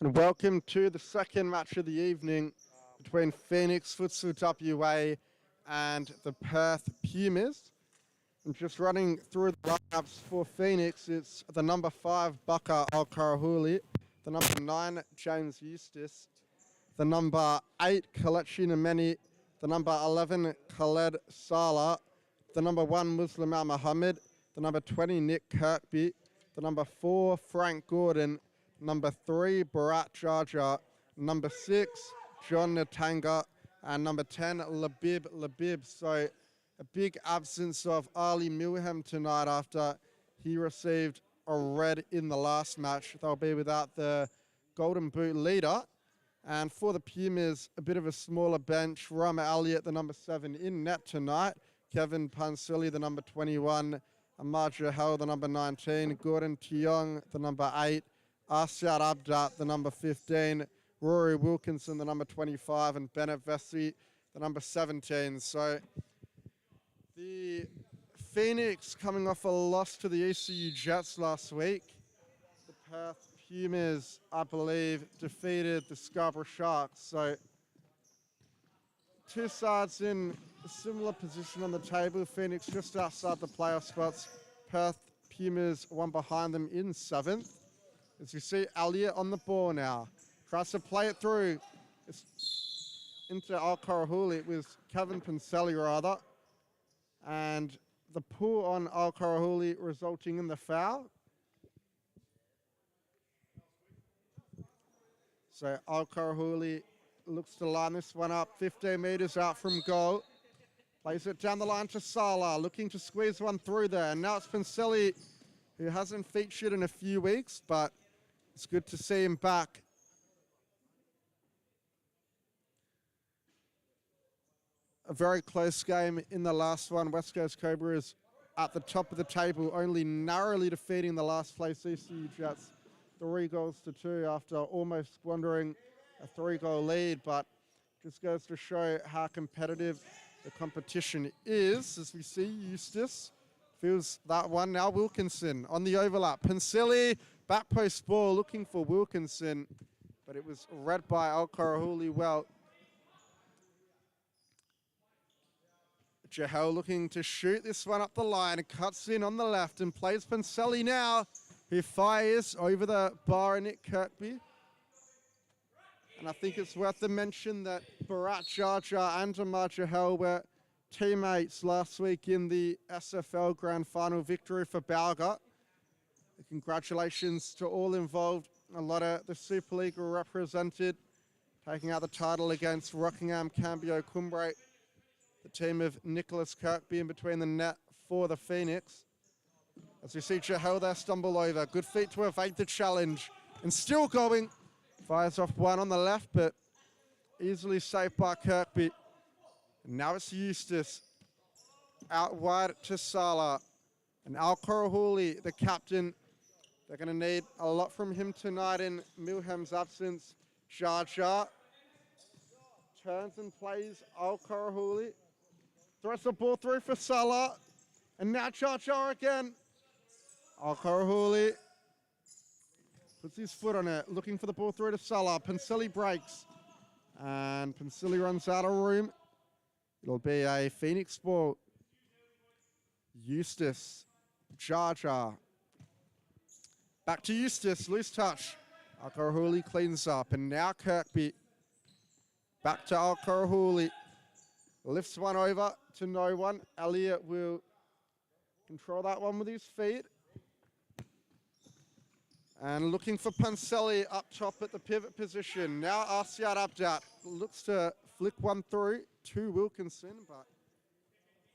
And welcome to the second match of the evening between Phoenix Futsal WA and the Perth Pumas. And just running through the lineups for Phoenix, it's the number 5, Baka Al-Karahuli, the number 9, James Eustace, the number 8, Kalechi Nameni, the number 11, Khaled Salah, the number 1, Muslim Al Muhammad, the number 20, Nick Kirkby, the number 4, Frank Gordon, number 3, Bharat Jaja, number 6, John Natanga, and number 10, Labib. So a big absence of Ali Milham tonight after he received a red in the last match. They'll be without the Golden Boot leader. And for the Pumas, a bit of a smaller bench. Rama Elliott, the number 7, in net tonight. Kevin Pansili, the number 21. Ahmad Jahel, the number 19. Gordon Tiong, the number 8. Arsyad Abdat, the number 15. Rory Wilkinson, the number 25. And Bennett Vesey, the number 17. So the Phoenix coming off a loss to the ECU Jets last week. The Perth Pumas, I believe, defeated the Scarborough Sharks. So two sides in a similar position on the table. Phoenix just outside the playoff spots. Perth Pumas one behind them in 7th. As you see, Elliott on the ball now. Tries to play it through. It's into Al-Karahuli. It was Kevin Panseli, rather. And the pull on Al-Karahuli resulting in the foul. So Al-Karahuli looks to line this one up 15 metres out from goal. Plays it down the line to Salah, looking to squeeze one through there. And now it's Panseli, who hasn't featured in a few weeks, but it's good to see him back. A very close game in the last one. West Coast Cobras at the top of the table, only narrowly defeating the last place ECU Jets 3-2 after almost squandering a 3-goal lead, but just goes to show how competitive the competition is. As we see, Eustace feels that one. Now Wilkinson on the overlap. Pansili, back post ball, looking for Wilkinson, but it was read by Al-Karahuli well. Jahel looking to shoot this one up the line, cuts in on the left and plays Panseli now, who fires over the bar, Nick Kirkby. And I think it's worth the mention that Bharat Jaja and Ahmad Jahel were teammates last week in the SFL Grand Final victory for Balga. Congratulations to all involved. A lot of the Supa-Liga were represented, taking out the title against Rockingham Cambio Cumbre. The team of Nicholas Kirkby in between the net for the Phoenix. As we see Jahel there stumble over. Good feet to evade the challenge. And still going. Fires off one on the left, but easily saved by Kirkby. And now it's Eustace. Out wide to Salah. And Al-Karahuli, the captain. They're going to need a lot from him tonight in Milham's absence. Jaja turns and plays Al-Karahuli. Throws the ball through for Salah. And now Jaja again. Al-Karahuli puts his foot on it, looking for the ball through to Salah. Panseli breaks. And Panseli runs out of room. It'll be a Phoenix ball. Eustace. Jaja. Back to Eustace. Loose touch. Al-Karahuli cleans up. And now Kirkby. Back to Al-Karahuli. Lifts one over to no one. Elliott will control that one with his feet. And looking for Panseli up top at the pivot position. Now Arsyad Abdat looks to flick one through to Wilkinson, but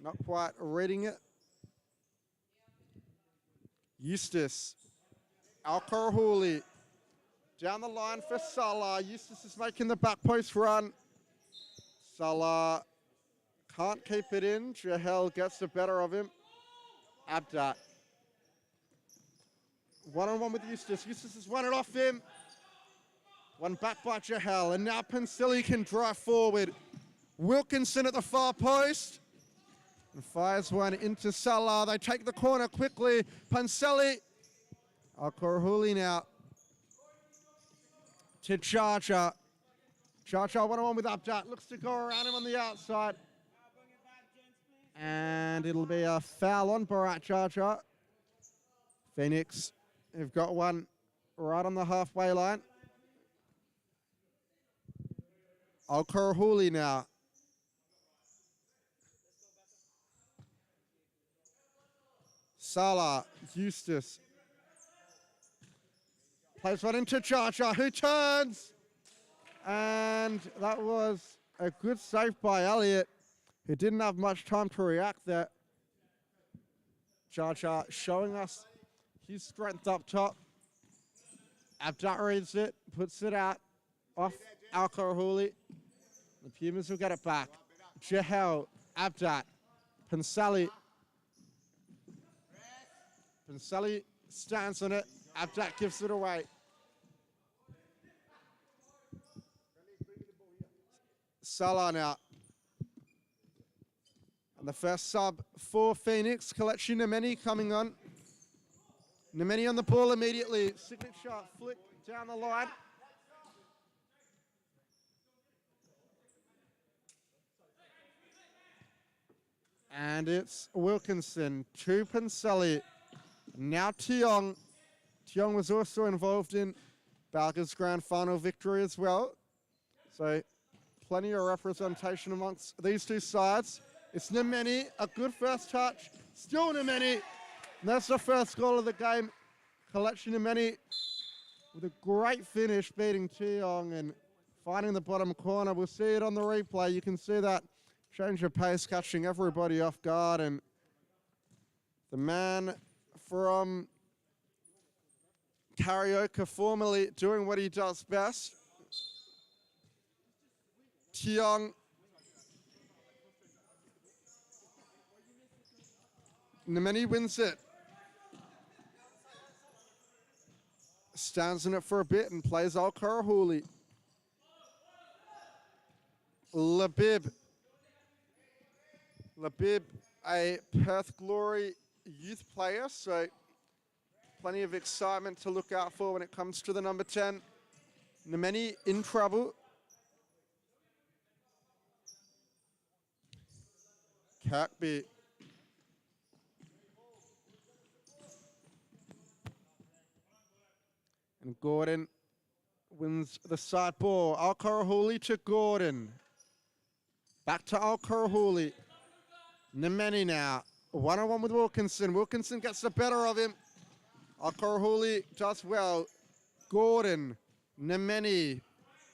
not quite reading it. Eustace. Al-Karahuli. Down the line for Salah. Eustace is making the back post run. Salah can't keep it in. Jahel gets the better of him. Abdat. One-on-one with Eustace. Eustace has won it off him. One back by Jahel. And now Panseli can drive forward. Wilkinson at the far post. And fires one into Salah. They take the corner quickly. Panseli. Al-Karahuli now. to Charger. Charger one-on-one with Abdat. Looks to go around him on the outside. And it'll be a foul on Bharat Charger. Phoenix have got one right on the halfway line. Al-Karahuli now. Salah, Eustace. Plays one into Charger, who turns. And that was a good save by Elliott, who didn't have much time to react there. Charger showing us his strength up top. Abdat reads it, puts it out off Al-Karahuli. The Pumas will get it back. Jahel, Abdat, Pansali. Pansali stands on it. Abdat gives it away. Salah now. And the first sub for Phoenix, Kelechi Nemeni coming on. Nemeni on the ball immediately. Signature flick down the line. And it's Wilkinson to Pansali. Now Tiong. Tiong was also involved in Balga's grand final victory as well. So plenty of representation amongst these two sides. It's Nemeni, a good first touch. Still Nemeni. And that's the first goal of the game. Kelechi Nemeni with a great finish, beating Tiong and finding the bottom corner. We'll see it on the replay. You can see that change of pace, catching everybody off guard. And the man from Karaoke formerly doing what he does best. Tiong. Nemeni wins it. Stands in it for a bit and plays Al-Karahuli. Labib. Labib, a Perth Glory youth player, so plenty of excitement to look out for when it comes to the number 10. Nemeni in trouble. Kirkby. And Gordon wins the side ball. Al-Karahuli to Gordon. Back to Al-Karahuli. Nemeni now. One-on-one with Wilkinson. Wilkinson gets the better of him. Al-Karahuli does well. Gordon. Nemeni.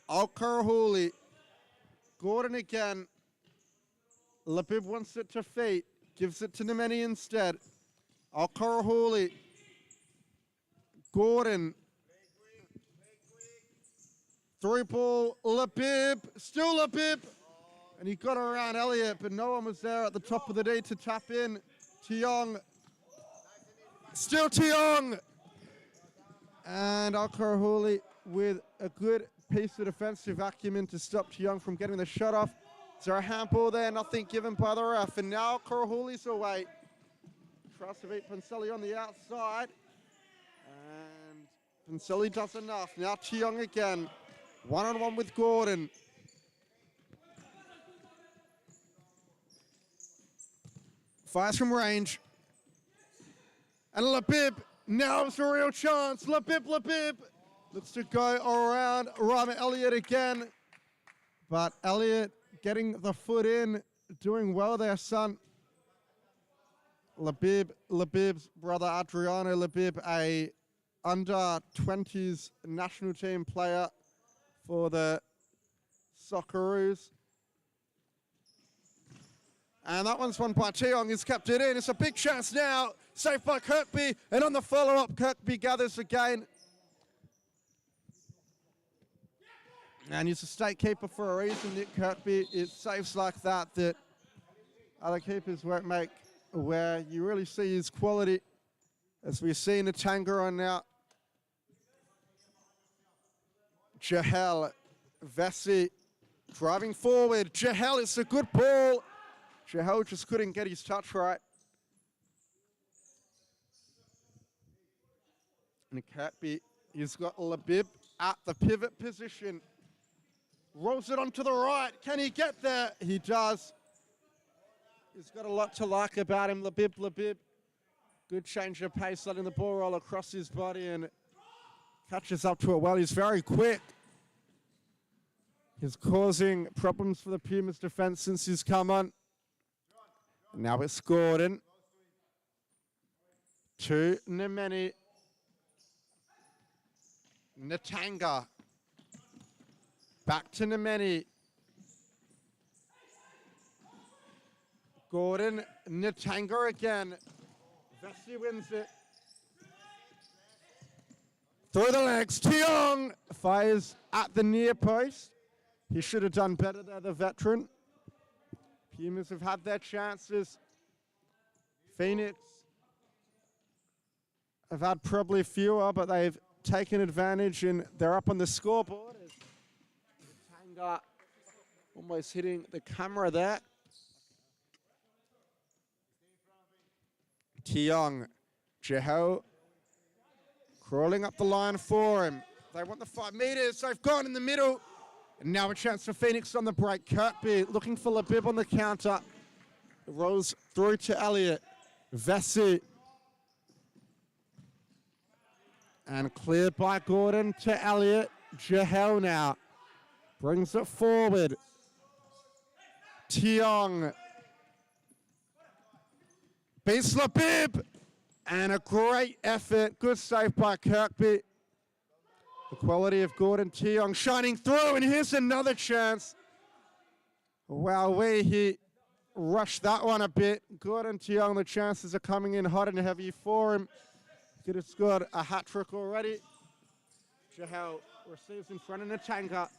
Al-Karahuli. Gordon again. Labib wants it to feet. Gives it to Nemeni instead. Al-Karahuli. Gordon. Through ball, Labib, still Labib. And he got around Elliott, but no one was there at the top of the D to tap in. Tiong, still Tiong. And Al-Karahuli with a good piece of defensive acumen to stop Tiong from getting the shot off. Is there a handball there? Nothing given by the ref. And now Al-Karahuli's away. Tries to beat Pansali on the outside. And Pansali does enough. Now Tiong again. One-on-one with Gordon. Fires from range. And Labib, now it's a real chance. Labib. Looks to go around Rama Elliott again. But Elliott getting the foot in, doing well there, son. Labib's brother Adriano Labib, a under-20s national team player for the Socceroos. And that one's won by Tiong. He's kept it in. It's a big chance now. Saved by Kirkby. And on the follow-up, Kirkby gathers again. And he's a state keeper for a reason, Nick Kirkby. It's saves like that that other keepers won't make, where you really see his quality, as we see in the Tangaron now. Jahel, Vessi driving forward. Jahel, it's a good ball. Jahel just couldn't get his touch right. And Kirkby, He's got Labib at the pivot position. Rolls it onto the right. Can he get there? He does. He's got a lot to like about him. Labib. Good change of pace, letting the ball roll across his body and catches up to it well. He's very quick. He's causing problems for the Pumas defense since he's come on. Now it's Gordon. To Nemeni. Natanga. Back to Nemeni. Gordon, Natanga again. Vessi wins it. Through the legs, Tiong fires at the near post. He should have done better there, the veteran. Pumas have had their chances. Phoenix have had probably fewer, but they've taken advantage and they're up on the scoreboard. Tanga almost hitting the camera there. Tiong, Jeho crawling up the line for him. They want the 5 meters. They've gone in the middle. And now a chance for Phoenix on the break. Kirkby looking for Labib on the counter. It rolls through to Elliott. Vessi. And cleared by Gordon to Elliott. Jahel now brings it forward. Tiong. Beats Labib. And a great effort. Good save by Kirkby. The quality of Gordon Tiong shining through, and here's another chance. Wow, he rushed that one a bit. Gordon Tiong, the chances are coming in hot and heavy for him. Could have scored a hat-trick already. Jahel receives in front of Natanga,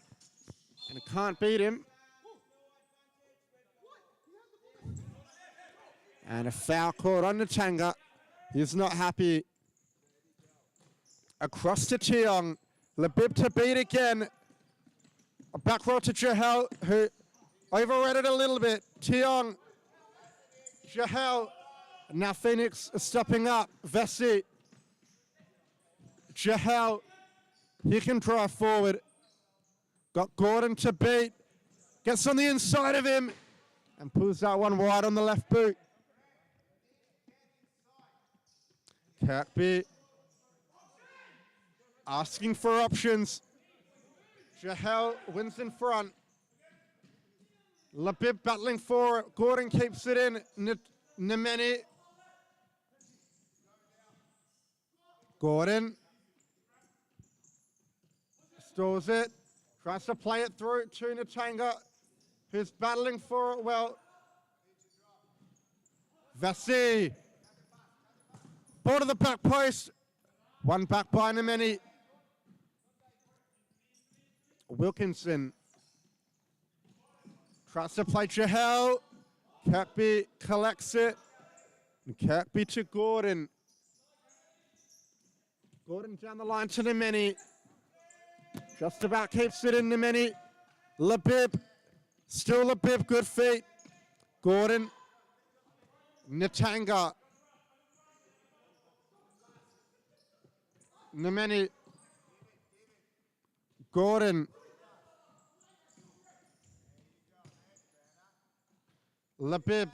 and can't beat him. And a foul called on Natanga. He's not happy. Across to Tiong. Labib to beat again. A back roll to Jahel, who overread it a little bit. Tiong. Jahel. Now Phoenix is stepping up. Vessi. Jahel. He can drive forward. Got Gordon to beat. Gets on the inside of him. And pulls that one wide on the left boot. Kirkby asking for options. Jahel wins in front. Labib battling for it. Gordon keeps it in. Nemeni. Gordon stores it. Tries to play it through to Natanga, who's battling for it well. Vessi. Ball to the back post. One back by Nemeni. Wilkinson tries to play Jahel. Kirkby collects it. And Kirkby to Gordon. Gordon down the line to Nemeni. Just about keeps it in Nemeni. Labib. Still Labib, good feet. Gordon. Natanga. Nemeni. Gordon. Labib.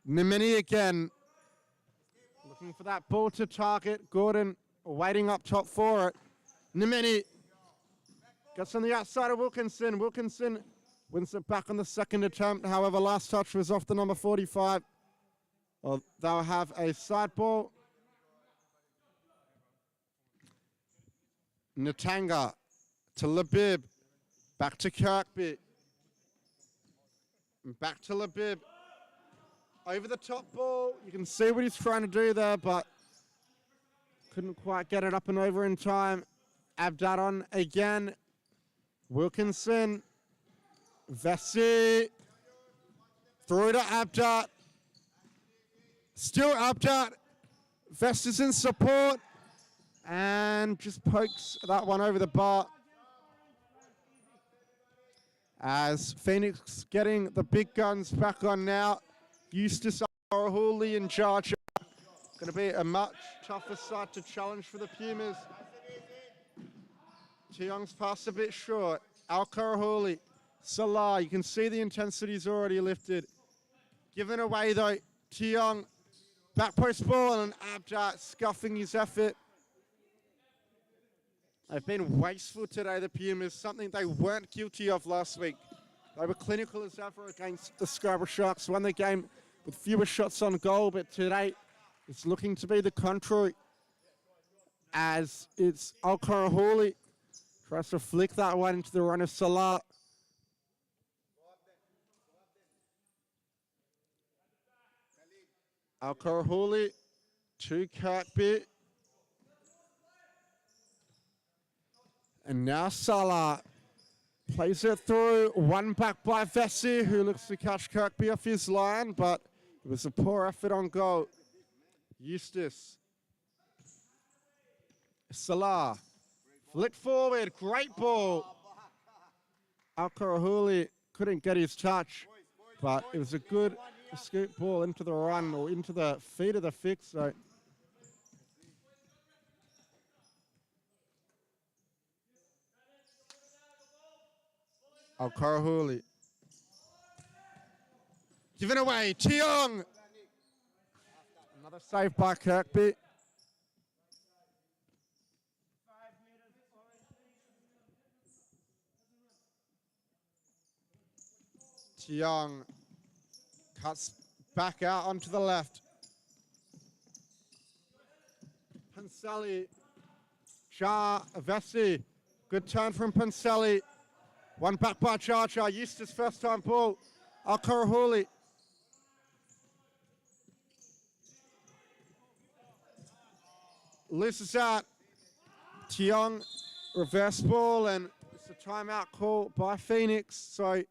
Nemeni again. Looking for that ball to target. Gordon waiting up top for it. Nemeni gets on the outside of Wilkinson. Wilkinson wins it back on the second attempt. However, last touch was off the number 45. Well, they'll have a side ball. Natanga to Labib. Back to Kirkby. Back to Labib. Over the top ball. You can see what he's trying to do there, but couldn't quite get it up and over in time. Abdat on again. Wilkinson. Vessi. Through to Abdat. Still Abdat. Vessi's in support. And just pokes that one over the bar. As Phoenix getting the big guns back on now. Eustace Arahuli in charge. Going to be a much tougher side to challenge for the Pumas. Tiong's pass a bit short. Al-Karahuli, Salah, you can see the intensity's already lifted. Given away though, Tiong, back post ball and Abdat scuffing his effort. They've been wasteful today, the Pumas, something they weren't guilty of last week. They were clinical as ever against the Scarborough Sharks, won the game with fewer shots on goal, but today it's looking to be the contrary as it's Al-Karahuli tries to flick that one into the run of Salah. Al-Karahuli to Kirkby. And now Salah plays it through, one back by Vesey, who looks to catch Kirkby off his line, but it was a poor effort on goal. Eustace. Salah. Flick forward, great ball. Al-Karahuli couldn't get his touch, but it was a good scoop ball into the run or into the feet of the fix. So Al-Karahuli. Given away, Tiong. Another save by Kirkby. Tiong cuts back out onto the left. Panseli. Vesey. Good turn from Panseli. One back by Jar. Eustace first time ball. Al-Karahuli. Loses out. Tiong reverse ball and it's a timeout call by Phoenix. So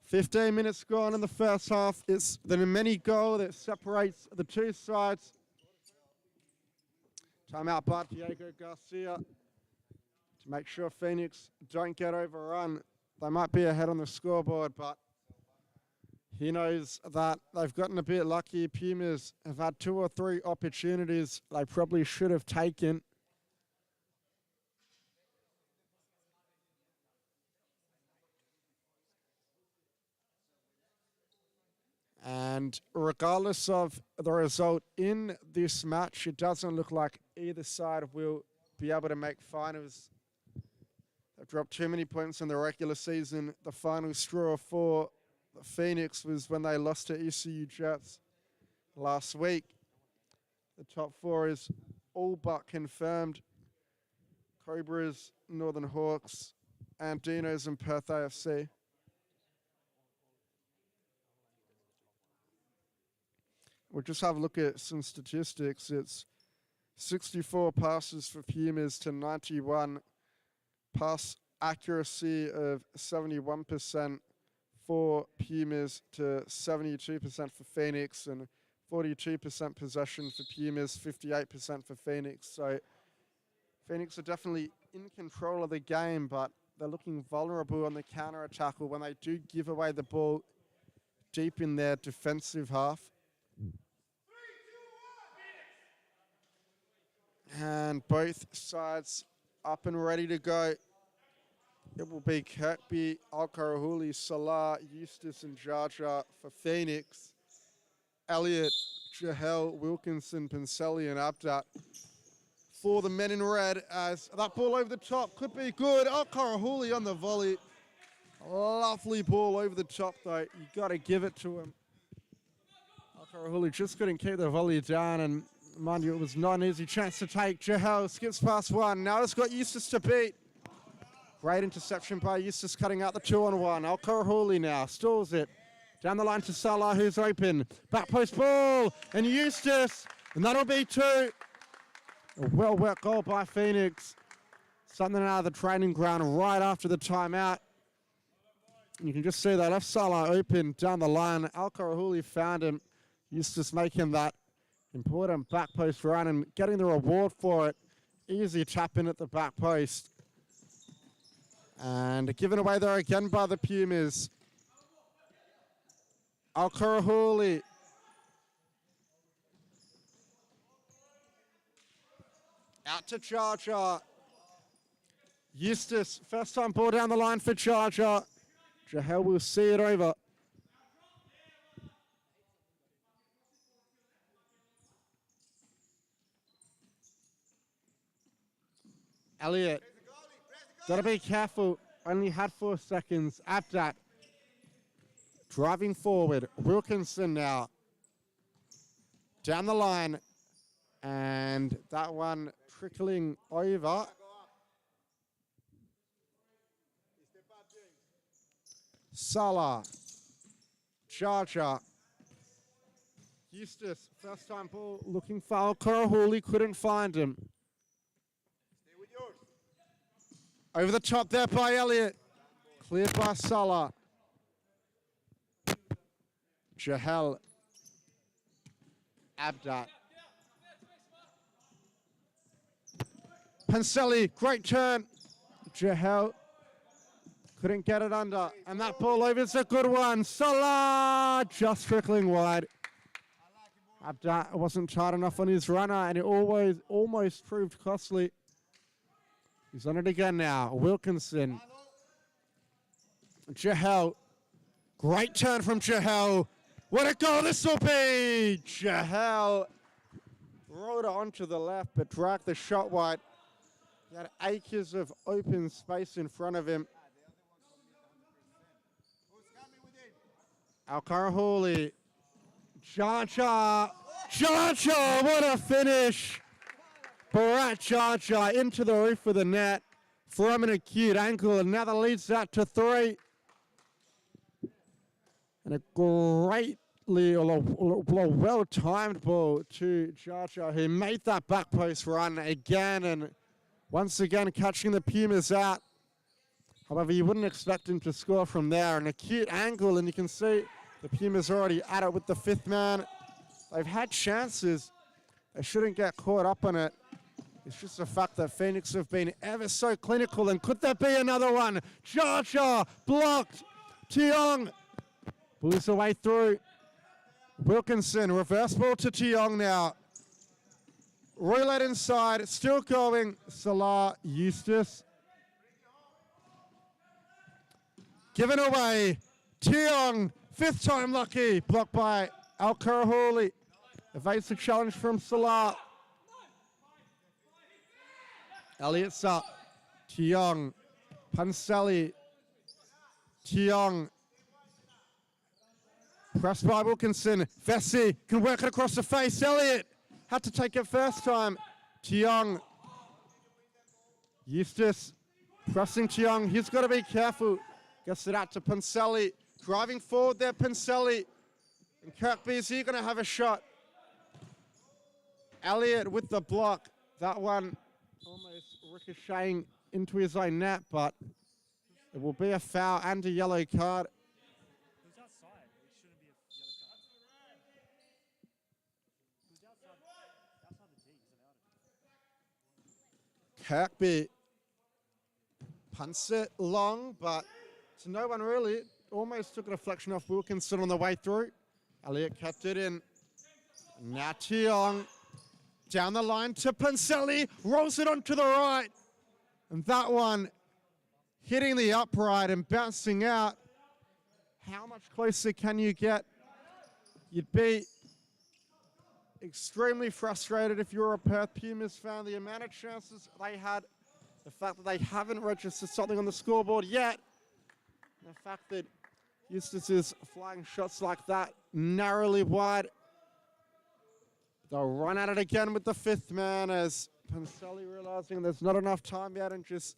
15 minutes gone in the first half. It's the mini goal that separates the two sides. Timeout by Diego Garcia to make sure Phoenix don't get overrun. They might be ahead on the scoreboard, but he knows that they've gotten a bit lucky. Pumas have had 2 or 3 opportunities they probably should have taken. And regardless of the result in this match, it doesn't look like either side will be able to make finals. They've dropped too many points in the regular season. The final straw for Phoenix was when they lost to ECU Jets last week. The top 4 is all but confirmed. Cobras, Northern Hawks, and Dinos and Perth AFC. We'll just have a look at some statistics. It's 64 passes for Pumas to 91. Pass accuracy of 71% for Pumas to 72% for Phoenix, and 42% possession for Pumas, 58% for Phoenix. So Phoenix are definitely in control of the game, but they're looking vulnerable on the counter-attack or when they do give away the ball deep in their defensive half. And both sides up and ready to go. It will be Kirkby, Al-Karahuli, Salah, Eustace and Jaja for Phoenix. Elliott, Jahel, Wilkinson, Panseli and Abdat for the men in red as that ball over the top could be good. Al-Karahuli on the volley. Lovely ball over the top though. You got to give it to him. Al-Karahuli just couldn't keep the volley down, and mind you, it was not an easy chance to take. Jahel skips past one. Now it's got Eustace to beat. Great interception by Eustace, cutting out the 2-on-1. Al-Karahuli now stalls it. Down the line to Salah, who's open. Back post ball, and Eustace, and that'll be 2. A well-worked goal by Phoenix. Something out of the training ground right after the timeout. And you can just see they left Salah open down the line. Al-Karahuli found him. Eustace making that important back post run and getting the reward for it. Easy tap in at the back post. And given away there again by the Pumas. Al-Karahuli. Out to Charger. Eustace, first time ball down the line for Charger. Jahel will see it over. Elliott, gotta be careful. Only had 4 seconds. Abdat, driving forward. Wilkinson now. Down the line. And that one trickling over. Salah. Charger. Eustace, first time ball, looking foul. Korahuli couldn't find him. Over the top there by Elliott. Cleared by Salah. Jahel. Abdat. Panselli, great turn. Jahel couldn't get it under. And that ball over is a good one. Salah just trickling wide. Abdat wasn't tight enough on his runner, and it almost proved costly. He's on it again now. Wilkinson. Jahel. Great turn from Jahel. What a goal this will be! Jahel rode it onto the left, but dragged the shot wide. He had acres of open space in front of him. Al-Karahuli. Charger. Charger, what a finish! Barat Charger into the roof of the net from an acute ankle, and now that leads that to 3. And a greatly, well-timed ball to Charger, who made that back post run again, and once again catching the Pumas out. However, you wouldn't expect him to score from there. An acute angle, and you can see the Pumas already at it with the 5th man. They've had chances. They shouldn't get caught up on it. It's just the fact that Phoenix have been ever so clinical, and could there be another one? Charger blocked. Tiong pulls the way through. Wilkinson, reverse ball to Tiong now. Roulette inside, still going. Salah, Eustace. Given away. Tiong, 5th time lucky. Blocked by Al-Karahuli. Evades the challenge from Salah. Elliott's up. Tiong. Panselli. Tiong. Pressed by Wilkinson. Vessi can work it across the face. Elliott had to take it first time. Tiong. Eustace pressing Tiong. He's got to be careful. Gets it out to Panselli. Driving forward there, Panselli. And Kirkby, is he going to have a shot? Elliott with the block. That one almost ricocheting into his own net, but it will be a foul and a yellow card. Who's outside? It shouldn't be a yellow card. Who's outside the D? Is allowed it. Kirkby punts it long, but to no one really. Almost took a deflection off Wilkinson on the way through. Elliott kept it in. Now Tiong down the line to Panselli, rolls it onto the right. And that one hitting the upright and bouncing out. How much closer can you get? You'd be extremely frustrated if you're a Perth Pumas fan. The amount of chances they had, the fact that they haven't registered something on the scoreboard yet, and the fact that Eustace is flying shots like that narrowly wide. They'll run at it again with the 5th man as Panselli realizing there's not enough time yet and just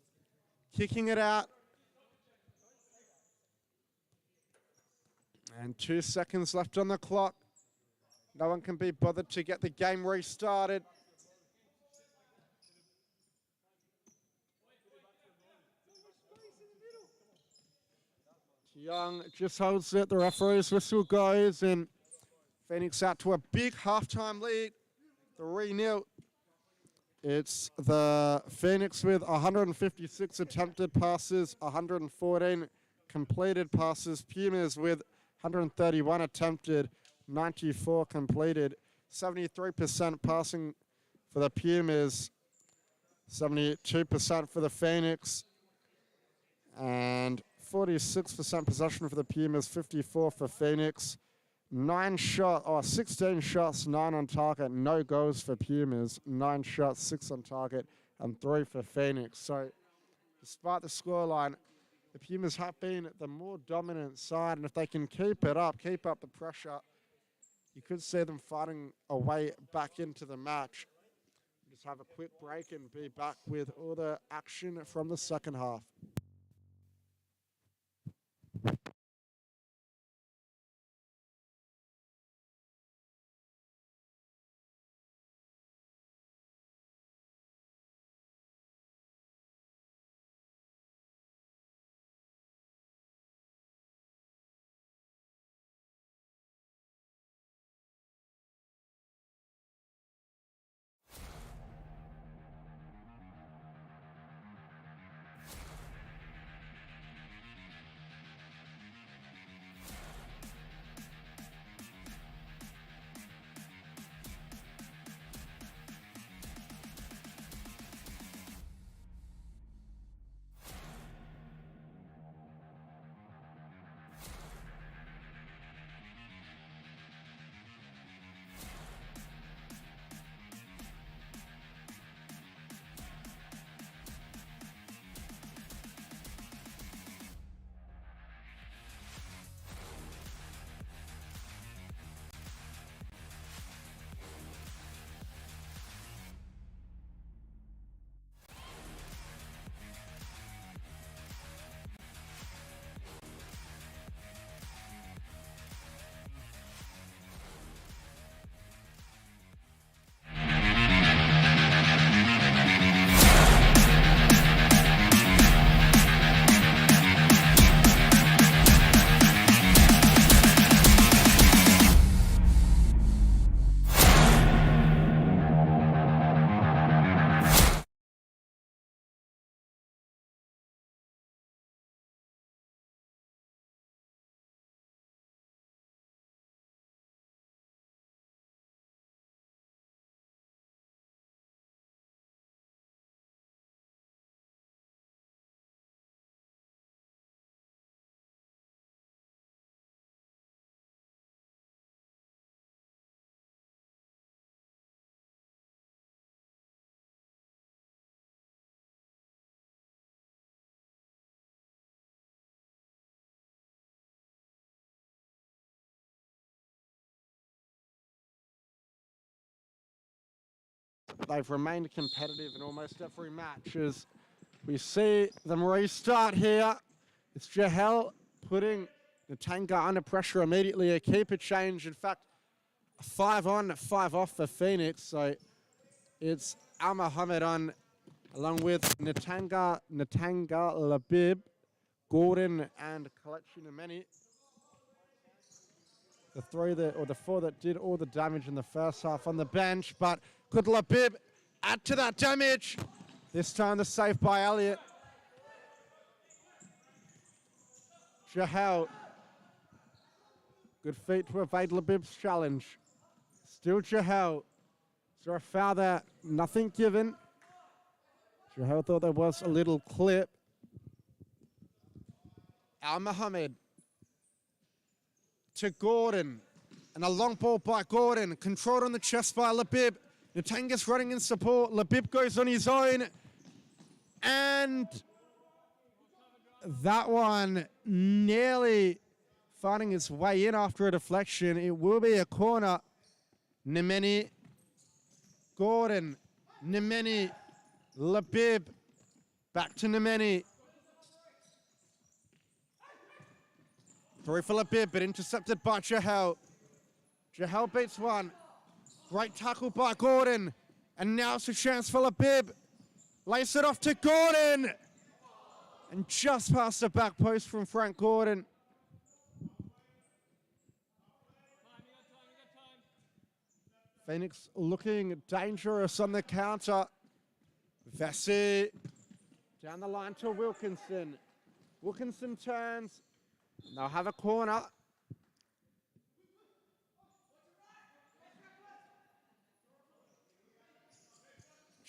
kicking it out. And 2 seconds left on the clock. No one can be bothered to get the game restarted. Young just holds it. The referee's whistle goes, and Phoenix out to a big halftime lead. 3-0. It's the Phoenix with 156 attempted passes, 114 completed passes. Pumas with 131 attempted, 94 completed. 73% passing for the Pumas, 72% for the Phoenix. And 46% possession for the Pumas, 54 for Phoenix. 16 shots, 9 on target, no goals for Pumas. 9 shots, 6 on target, and 3 for Phoenix. So, despite the scoreline, the Pumas have been the more dominant side, and if they can keep it up, keep up the pressure, you could see them fighting a way back into the match. Just have a quick break and be back with all the action from the second half. They've remained competitive in almost every match as we see them restart here. It's Jahel putting Natanga under pressure immediately. A keeper change. In fact, 5 on, 5 off for Phoenix. So it's Al Mohammed on along with Natanga Labib, Gordon, and Kalechi Nameni. The 4 that did all the damage in the first half on the bench, but could Labib add to that damage? This time the save by Elliott. Jahel. Good feet to evade Labib's challenge. Still Jahel. Is there a foul there? Nothing given. Jahel thought there was a little clip. Al Mohammed to Gordon. And a long ball by Gordon. Controlled on the chest by Labib. Natanga's running in support. Labib goes on his own. And that one nearly finding its way in after a deflection. It will be a corner. Nemeni, Gordon, Nemeni, Labib. Back to Nemeni. 3 for Labib, but intercepted by Jahel. Jahel beats one. Great tackle by Gordon. And now it's a chance for Labib. Lace it off to Gordon. And just past the back post from Frank Gordon. Phoenix looking dangerous on the counter. Vesey down the line to Wilkinson. Wilkinson turns. They'll have a corner.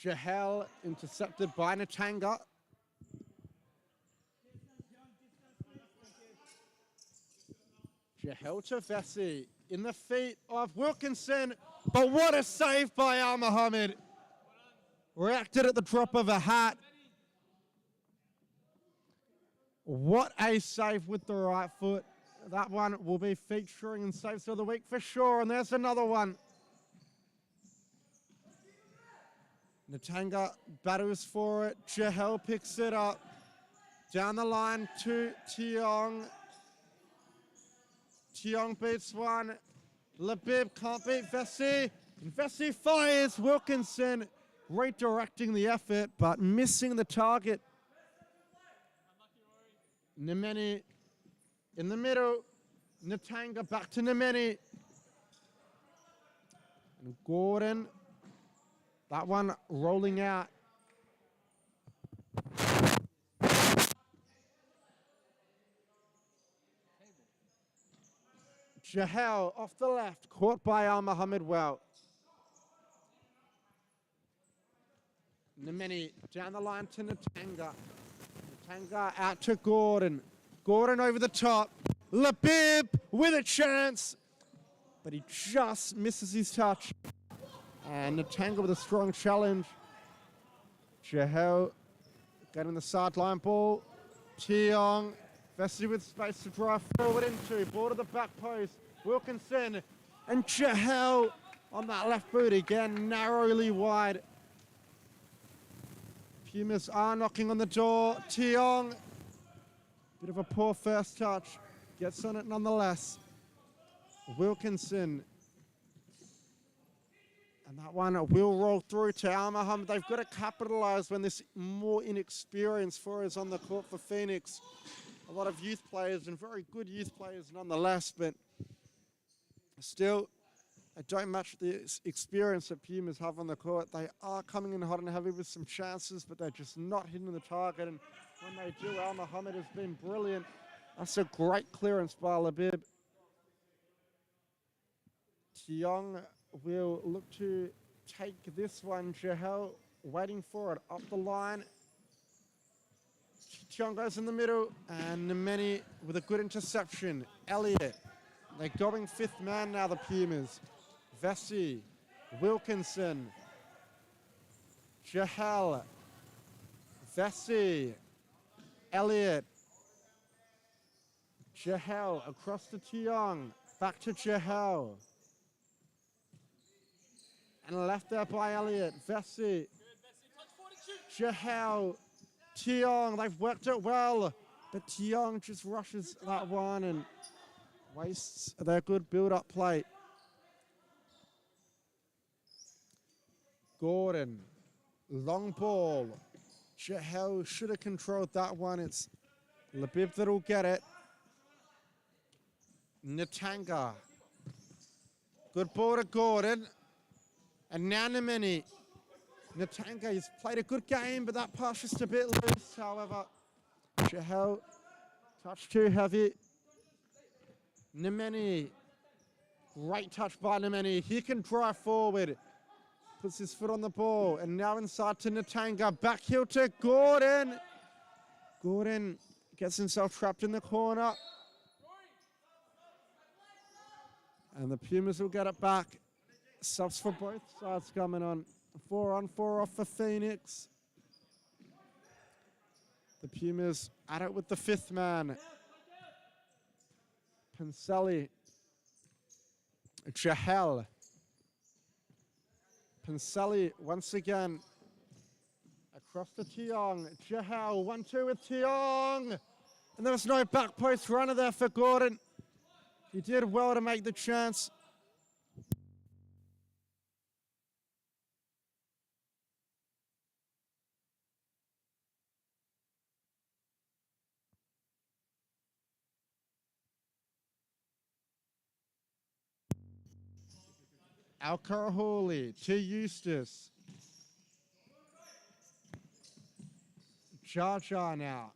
Jahel intercepted by Natanga. Jahel to Vessi in the feet of Wilkinson, but what a save by Al Mohammed. Reacted at the drop of a hat. What a save with the right foot. That one will be featuring in Saves of the Week for sure, and there's another one. Natanga battles for it. Jahel picks it up. Down the line to Tiong. Tiong beats one. Labib can't beat Vessi. And Vessi fires. Wilkinson redirecting the effort, but missing the target. Nemeni in the middle. Natanga back to Nemeni. And Gordon. That one rolling out. Jahel off the left, caught by Al Mohammed well. Nemeni down the line to Natanga. Natanga out to Gordon. Gordon over the top. Labib with a chance, but he just misses his touch. And Natanga with a strong challenge. Jahel getting the sideline ball. Tiong, Vessi with space to drive forward into. Ball to the back post. Wilkinson and Jahel on that left boot again, narrowly wide. Pumas are knocking on the door. Tiong, bit of a poor first touch. Gets on it nonetheless. Wilkinson. And that one will roll through to Al Mohammed. They've got to capitalise when this more inexperienced four is on the court for Phoenix. A lot of youth players and very good youth players nonetheless, but still, they don't match the experience that Pumas have on the court. They are coming in hot and heavy with some chances, but they're just not hitting the target. And when they do, Al Mohammed has been brilliant. That's a great clearance by Labib. Tiong will look to take this one. Jahel waiting for it up the line. Tiong goes in the middle, and Nemeni with a good interception. Elliott, they're going fifth man now, the Pumas. Vessi, Wilkinson, Jahel, Vessi, Elliott, Jahel across to Tiong, back to Jahel. And left there by Elliott. Vessi. Jahel. Tiong. They've worked it well. But Tiong just rushes that one and wastes their good build-up play. Gordon. Long ball. Jahel should have controlled that one. It's Labib that'll get it. Natanga. Good ball to Gordon. And now Nemeni. Natanga, he's played a good game, but that pass just a bit loose. However, Jahel, touch too heavy. Nemeni, great touch by Nemeni. He can drive forward. Puts his foot on the ball. And now inside to Natanga. Back heel to Gordon. Gordon gets himself trapped in the corner. And the Pumas will get it back. Subs for both sides coming on. 4 on, 4 off for Phoenix. The Pumas at it with the fifth man. Pincelli. Jahel. Pincelli once again. Across to Tiong. Jahel, 1-2 with Tiong. And there was no back post runner there for Gordon. He did well to make the chance. Al-Karahuli to Eustace. Jar now.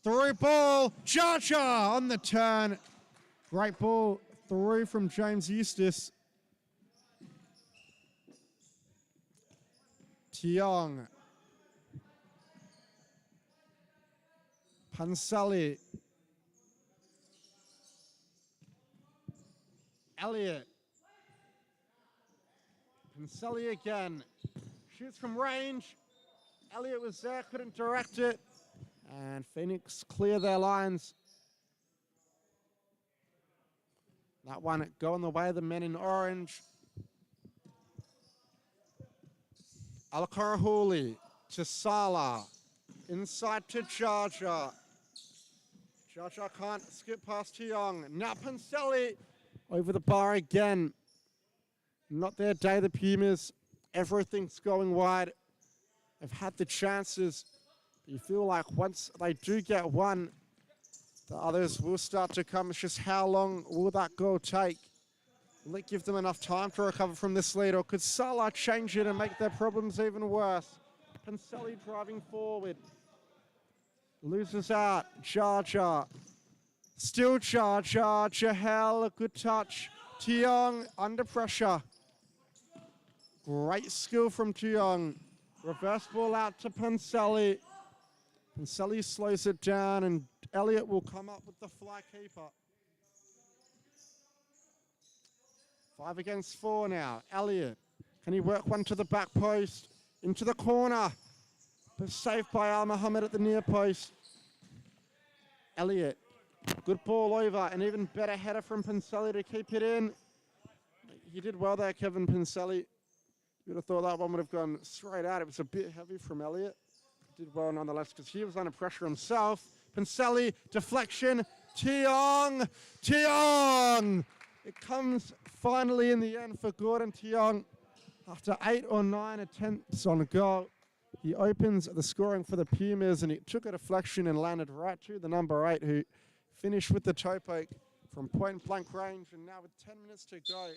Through ball. Jar on the turn. Great ball through from James Eustace. Tiong. Pansali. Elliott. Pansali again. Shoots from range. Elliott was there, couldn't direct it. And Phoenix clear their lines. That one going the way of the men in orange. Al-Karahuli to Salah. Inside to Jaja. Jaja can't skip past Tiong. Now Pansali over the bar again. Not their day, the Pumas. Everything's going wide. They've had the chances. You feel like once they do get one, the others will start to come. It's just how long will that goal take? Will it give them enough time to recover from this lead, or could Salah change it and make their problems even worse? Pansali driving forward. Loses out. Jaja. Still Jaja. Jahel, a good touch. Tiong under pressure. Great skill from Tiong. Reverse ball out to Pansali. Pansali slows it down, and Elliott will come up with the fly keeper. 5 against 4 now. Elliott, can he work one to the back post? Into the corner. But saved by Al Mohammed at the near post. Elliott, good ball over, an even better header from Pansali to keep it in. He did well there, Kevin Pansali. You'd have thought that one would have gone straight out. It was a bit heavy from Elliott. Did well nonetheless because he was under pressure himself. Pansali, deflection. Tiong! Tiong! It comes finally in the end for Gordon Tiong. After 8 or 9 attempts on a goal, he opens the scoring for the Pumas, and he took a deflection and landed right to the number 8, who finished with the toe poke from point-blank range. And now with 10 minutes to go,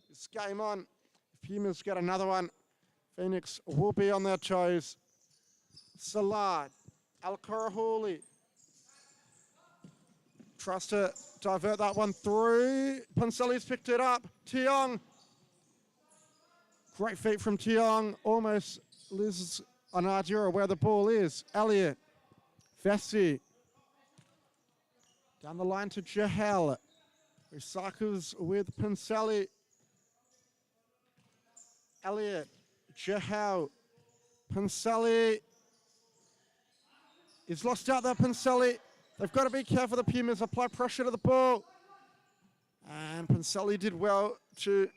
it's game on. If Pumas get another one, Phoenix will be on their toes. Salah, Al-Karahuli. Tries to divert that one through. Pansali's picked it up. Tiong. Great feat from Tiong. Almost loses an idea of where the ball is. Elliott. Vessi. Down the line to Jahel. Who cycles with Pansali. Elliott. Jahel. Pansali. He's lost out there, Pansali. They've got to be careful, the Pumas. Apply pressure to the ball. And Pansali did well to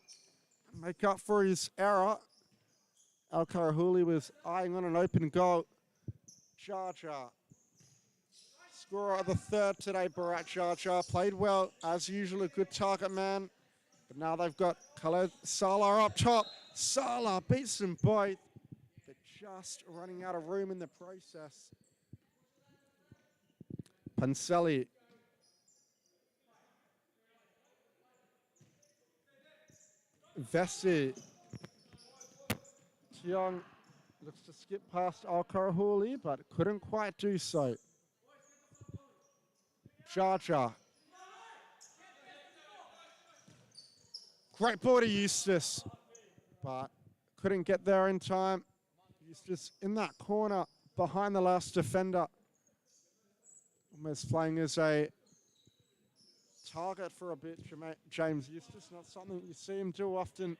make up for his error. Al-Karahuli was eyeing on an open goal. Jaja. Scorer of the third today, Bharat Jaja. Played well, as usual, a good target man. But now they've got Khaled Salah up top. Salah beats them both, but just running out of room in the process. Pansali. Vessi. Tiong looks to skip past Al-Karahuli, but couldn't quite do so. Jaja. Great ball to Eustace, but couldn't get there in time. Eustace in that corner behind the last defender. Almost playing as a target for a bit, James Eustace. Not something you see him do often.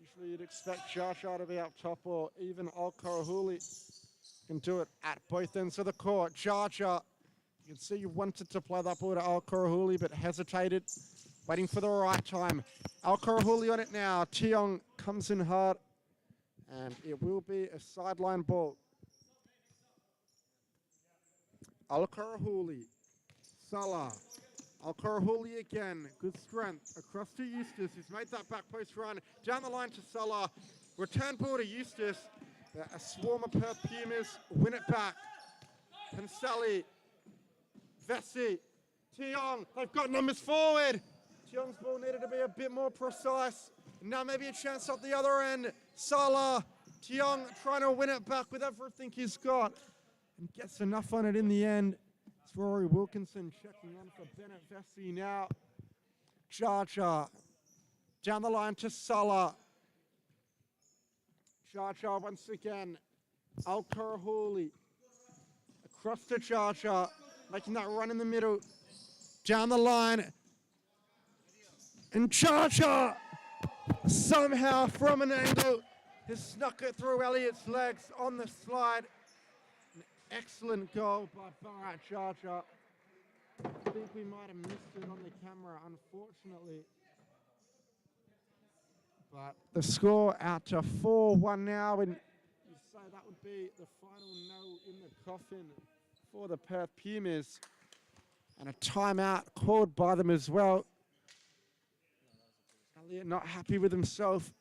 Usually you'd expect Jaja to be up top, or even Al-Karahuli can do it at both ends of the court. Jaja, you can see you wanted to play that ball to Al-Karahuli, but hesitated, waiting for the right time. Al-Karahuli on it now. Tiong comes in hard, and it will be a sideline ball. Al-Karahuli, Salah, Al-Karahuli again, good strength, across to Eustace, who's made that back post run, down the line to Salah, return ball to Eustace, a swarm of Perth Pumas, win it back, Pansali, Vessi, Tiong, they've got numbers forward, Tiong's ball needed to be a bit more precise, now maybe a chance up the other end, Salah, Tiong trying to win it back with everything he's got, and gets enough on it in the end. It's Rory Wilkinson checking on for Bennett Vessi now. Jaja down the line to Salah. Cha-Cha once again. Al-Karahuli across to Cha-Cha, making that run in the middle. Down the line. And Cha-Cha, somehow from an angle, has snuck it through Elliot's legs on the slide. An excellent goal by Bharat Cha-Cha. I think we might have missed it on the camera, unfortunately. But the score out to 4-1 now, and you say that would be the final nail in the coffin for the Perth Pumas. And a timeout called by them as well. Elliot not happy with himself.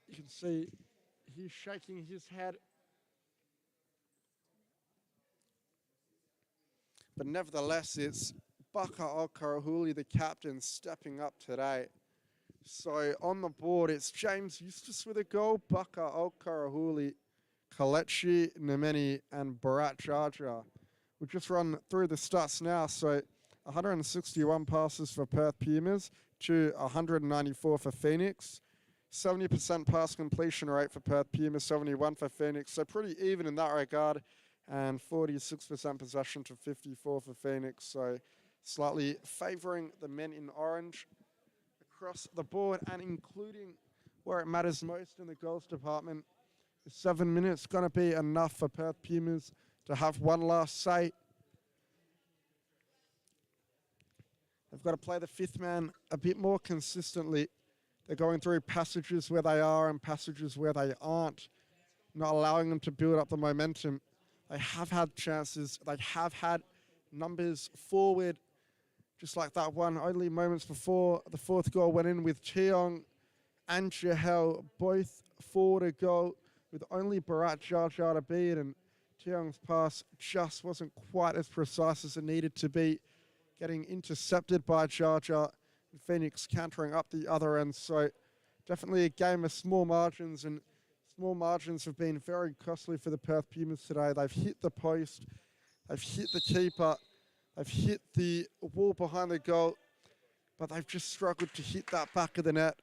You can see he's shaking his head. But nevertheless, it's Baka Al-Karahuli, the captain, stepping up today. So on the board, it's James Eustace with a goal, Baka Al-Karahuli, Kalechi Nemeni, and Bharat Chacha. We'll just run through the stats now. So 161 passes for Perth Pumas to 194 for Phoenix. 70% pass completion rate for Perth Pumas, 71 for Phoenix. So pretty even in that regard. And 46% possession to 54 for Phoenix. So slightly favouring the men in orange across the board, and including where it matters most in the goals department. 7 minutes going to be enough for Perth Pumas to have one last say. They've got to play the fifth man a bit more consistently. They're going through passages where they are and passages where they aren't, not allowing them to build up the momentum. They have had chances. They have had numbers forward, just like that one, only moments before the fourth goal went in, with Cheong and Jahel both forward a goal, with only Bharat Chacha to beat, and Cheong's pass just wasn't quite as precise as it needed to be, getting intercepted by Chacha, and Phoenix countering up the other end. So definitely a game of small margins, and small margins have been very costly for the Perth Pumas today. They've hit the post, they've hit the keeper, they've hit the wall behind the goal, but they've just struggled to hit that back of the net.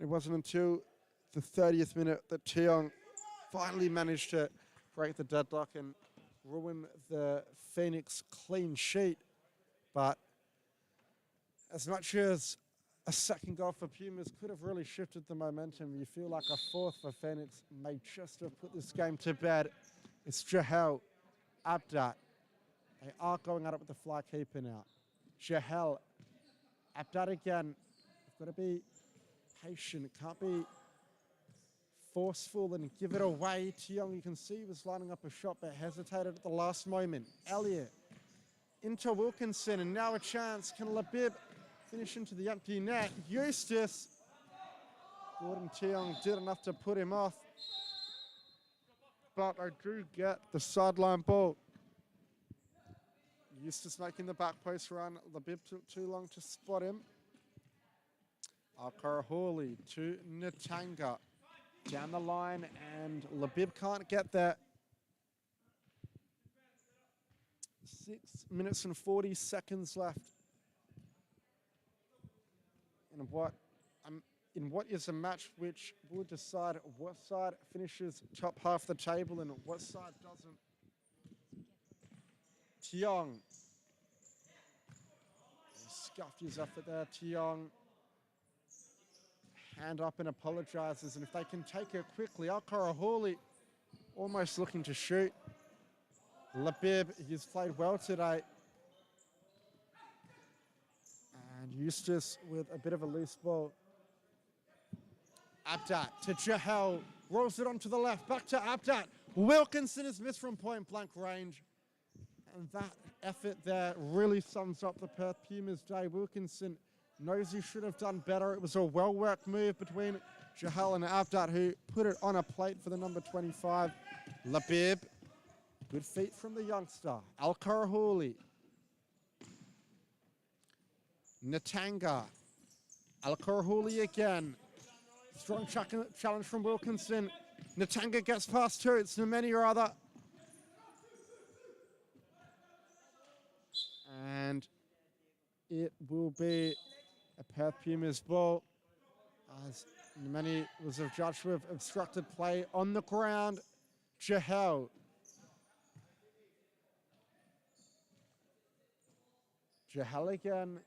It wasn't until the 30th minute that Cheong finally managed to break the deadlock and ruin the Phoenix clean sheet. But as much as a second goal for Pumas could have really shifted the momentum, you feel like a fourth for Phoenix may just have put this game to bed. It's Jahel, Abdat. They are going at it with the fly keeper now. Jahel, Abdat again. You've got to be patient. It can't be forceful and give it away. Tiong, you can see, he was lining up a shot but hesitated at the last moment. Elliot into Wilkinson, and now a chance. Can Labib finish into the empty net? Eustace. Gordon Tiong did enough to put him off, but I do get the sideline ball. Eustace making the back post run. Labib took too long to spot him. Al-Karahuli to Natanga. Down the line, and Labib can't get there. 6 minutes and 40 seconds left. In what is a match which will decide what side finishes top half the table and what side doesn't. Tiong. He scuffed his effort there. Tiong. Hand up and apologizes, and if they can take it quickly, Al-Karahuli almost looking to shoot. Labib, he's played well today. And Eustace with a bit of a loose ball. Abdat to Jahel, rolls it onto the left, back to Abdat. Wilkinson is missed from point blank range. And that effort there really sums up the Perth Pumas' day. Wilkinson knows he should have done better. It was a well-worked move between Jahel and Abdat, who put it on a plate for the number 25. Labib, good feet from the youngster. Al-Karahuli. Natanga. Al-Karahuli again. Strong challenge from Wilkinson. Natanga gets past two. It's Nemeni rather. And it will be a Perth Pumas ball as Many was judged with obstructed play on the ground. Jahel. Jahel again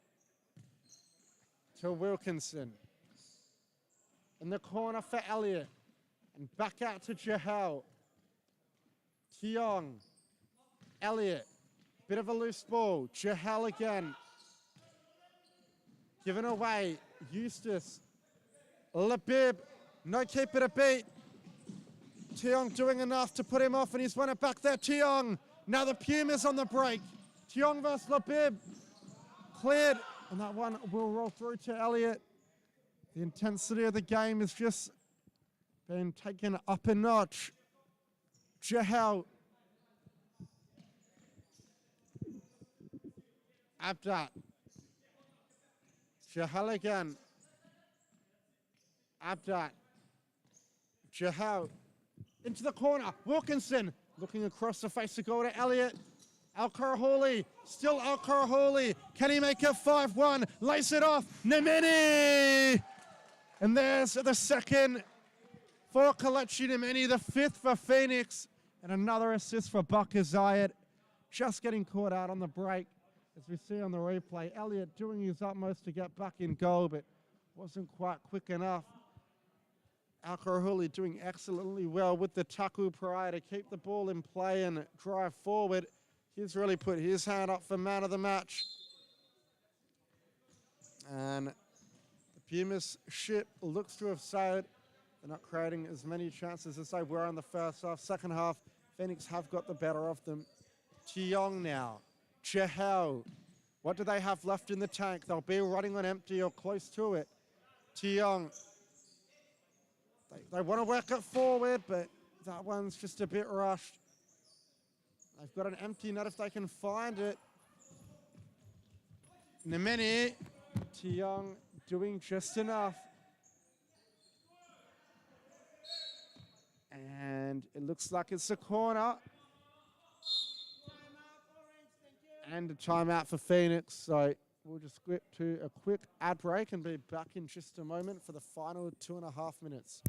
to Wilkinson. In the corner for Elliott. And back out to Jahel. Tiong. Elliott. Bit of a loose ball. Jahel again. Given away. Eustace. Labib. No keeper to beat. Tiong doing enough to put him off, and he's won it back there. Tiong. Now the Pumas on the break. Tiong versus Labib. Cleared. And that one will roll through to Elliott. The intensity of the game has just been taken up a notch. Jahel. Abdat. Jahel again. Abdat. Jahel. Into the corner. Wilkinson looking across the face of goal to Elliott. Al-Karahuli. Still Al-Karahuli. Can he make it 5-1? Lace it off. Nemeni. And there's the second for Kalechi Nemeni, the fifth for Phoenix. And another assist for Bakar Zayed. Just getting caught out on the break. As we see on the replay, Elliott doing his utmost to get back in goal, but wasn't quite quick enough. Al-Karahuli doing excellently well with the tackle prior to keep the ball in play and drive forward. He's really put his hand up for man of the match. And the Pumas ship looks to have sailed. They're not creating as many chances as they were in the first half. Second half, Phoenix have got the better of them. Tiong now. Jahel. What do they have left in the tank? They'll be running on empty or close to it. Tiong. They want to work it forward, but that one's just a bit rushed. They've got an empty net if they can find it. Nemeni. Tiong doing just enough. And it looks like it's a corner. And a timeout for Phoenix. So we'll just skip to a quick ad break and be back in just a moment for the final 2.5 minutes.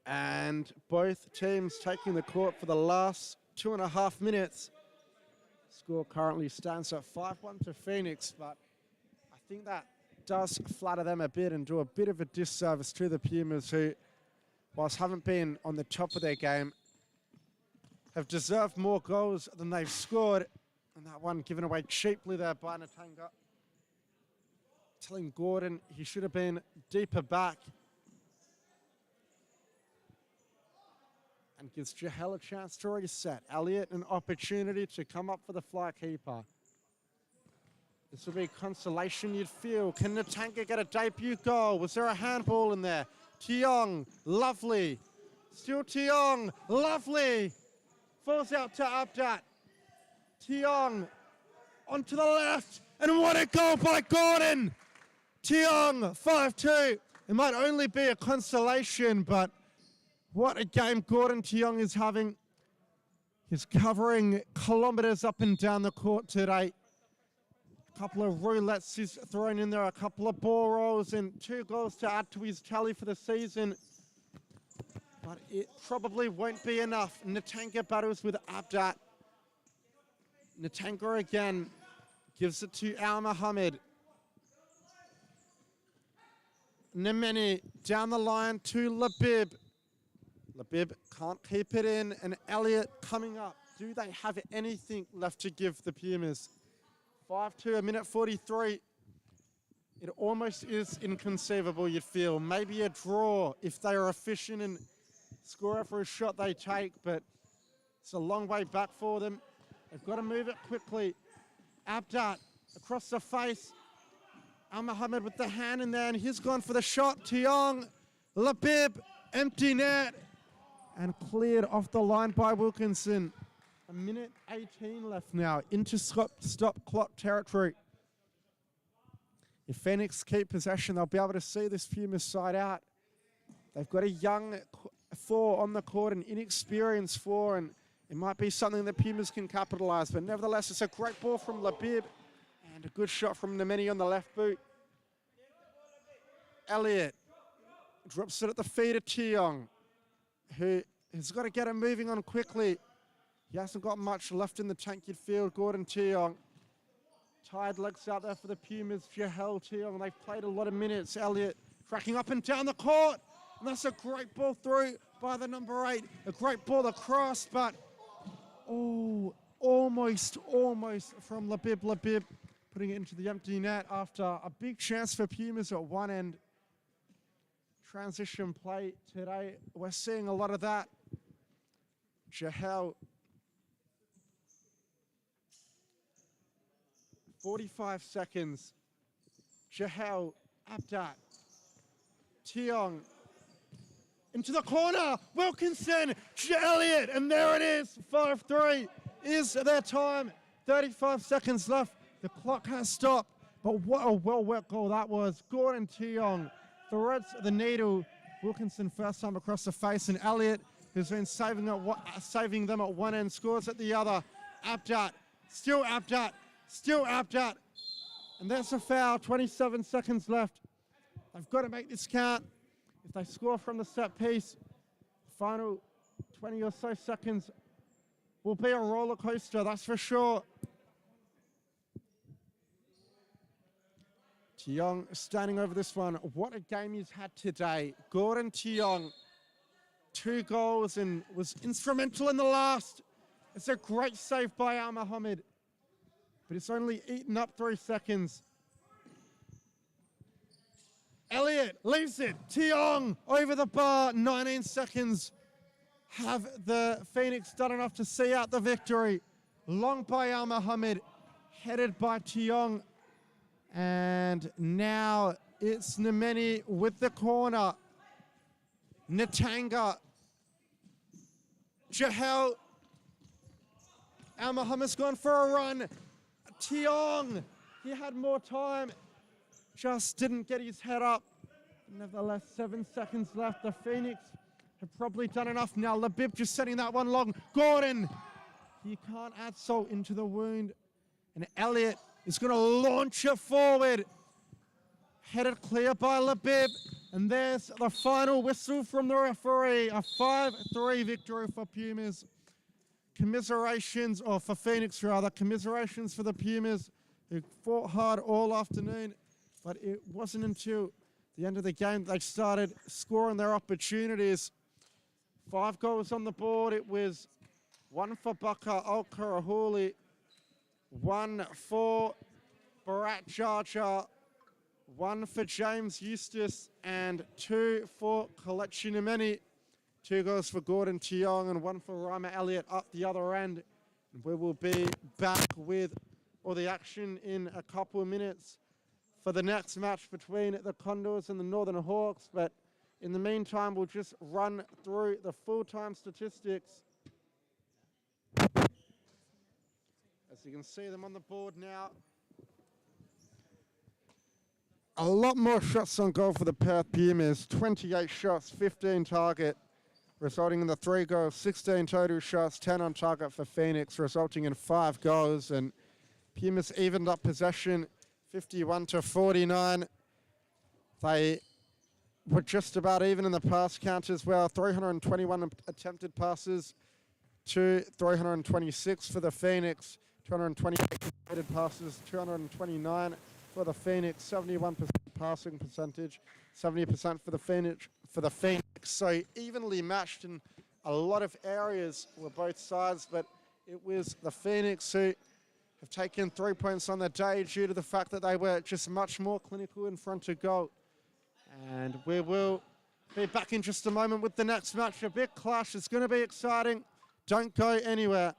And both teams taking the court for the last 2.5 minutes. Score currently stands at 5-1 to Phoenix, but I think that does flatter them a bit and do a bit of a disservice to the Pumas, who, whilst haven't been on the top of their game, have deserved more goals than they've scored. And that one given away cheaply there by Natanga. Telling Gordon he should have been deeper back. And gives Jahel a chance to reset. Elliott an opportunity to come up for the fly keeper. This will be consolation, you'd feel. Can Natanga get a debut goal? Was there a handball in there? Tiong, lovely. Still Tiong, lovely. Falls out to Abdat. Tiong onto the left. And what a goal by Gordon. Tiong, 5-2. It might only be a consolation, but what a game Gordon Tiong is having. He's covering kilometres up and down the court today. A couple of roulettes he's thrown in there, a couple of ball rolls, and 2 goals to add to his tally for the season. but it probably won't be enough. Natanga battles with Abdat. Natanga again gives it to Al Mohammed. Nemeni down the line to Labib. Labib can't keep it in, and Elliott coming up. Do they have anything left to give the Pumas? 5-2, a minute 43. It almost is inconceivable, you'd feel. Maybe a draw if they are efficient and score every shot they take, but it's a long way back for them. They've got to move it quickly. Abdat across the face. Al Mohammed with the hand in there, and he's gone for the shot. Tiong, Labib, empty net, and cleared off the line by Wilkinson. A minute 18 left now into stop clock territory. If Phoenix keep possession, they'll be able to see this Pumas side out. They've got a young four on the court, an inexperienced four, and it might be something that Pumas can capitalise. But nevertheless, it's a great ball from Labib and a good shot from Nemeni on the left boot. Elliott drops it at the feet of Tiong, who has got to get him moving on quickly. He hasn't got much left in the tank, you'd feel. Gordon Tiong. Tired legs out there for the Pumas. Jahel Tiong. They've played a lot of minutes. Elliott tracking up and down the court. And that's a great ball through by the number 8. A great ball across, but almost from Labib. Labib putting it into the empty net after a big chance for Pumas at one end. Transition play today. We're seeing a lot of that. Jahel. 45 seconds. Jahel, Abdat, Tiong, into the corner. Wilkinson, Elliott, and there it is. 5-3 is their time. 35 seconds left. The clock has stopped. But what a well-worked goal that was. Gordon Tiong threads the needle. Wilkinson first time across the face, and Elliott, who's been saving them at one end, scores at the other. Abdat, still Abdat. Still Abdat, and that's a foul. 27 seconds left. They've got to make this count. If they score from the set piece, final 20 or so seconds will be a roller coaster, that's for sure. Tiong standing over this one. What a game he's had today. Gordon Tiong, 2 goals and was instrumental in the last. It's a great save by Al Mohammed, but it's only eaten up 3 seconds. Elliott leaves it. Tiong over the bar. 19 seconds. Have the Phoenix done enough to see out the victory? Long by Al Mohammed, headed by Tiong. And now it's Nemeni with the corner. Natanga. Jahel. Al Mohammed's gone for a run. Tiong, he had more time, just didn't get his head up. Nevertheless, 7 seconds left. The Phoenix have probably done enough now. Labib just setting that one long. Gordon, you can't add salt into the wound. And Elliott is going to launch it forward. Headed clear by Labib. And there's the final whistle from the referee. A 5-3 victory for Pumas. Commiserations, or for Phoenix rather, commiserations for the Pumas, who fought hard all afternoon, but it wasn't until the end of the game they started scoring their opportunities. 5 goals on the board. It was 1 for Baka Al-Karahuli, 1 for Barat Jarjar, 1 for James Eustace, and 2 for Kelechi Nemeni. 2 goals for Gordon Tiong and 1 for Rima Elliott up the other end. We will be back with all the action in a couple of minutes for the next match between the Condors and the Northern Hawks. But in the meantime, we'll just run through the full-time statistics. As you can see them on the board now. A lot more shots on goal for the Perth Pumas. 28 shots, 15 target, resulting in the 3 goals, 16 total shots, 10 on target for Phoenix, resulting in 5 goals. And Pumas evened up possession, 51-49. They were just about even in the pass count as well. 321 attempted passes to 326 for the Phoenix. 228 completed passes, 229 for the Phoenix. 71% passing percentage, 70% for the Phoenix. So evenly matched in a lot of areas were both sides, but it was the Phoenix who have taken 3 points on the day due to the fact that they were just much more clinical in front of goal. And we will be back in just a moment with the next match. A big clash. It's going to be exciting. Don't go anywhere.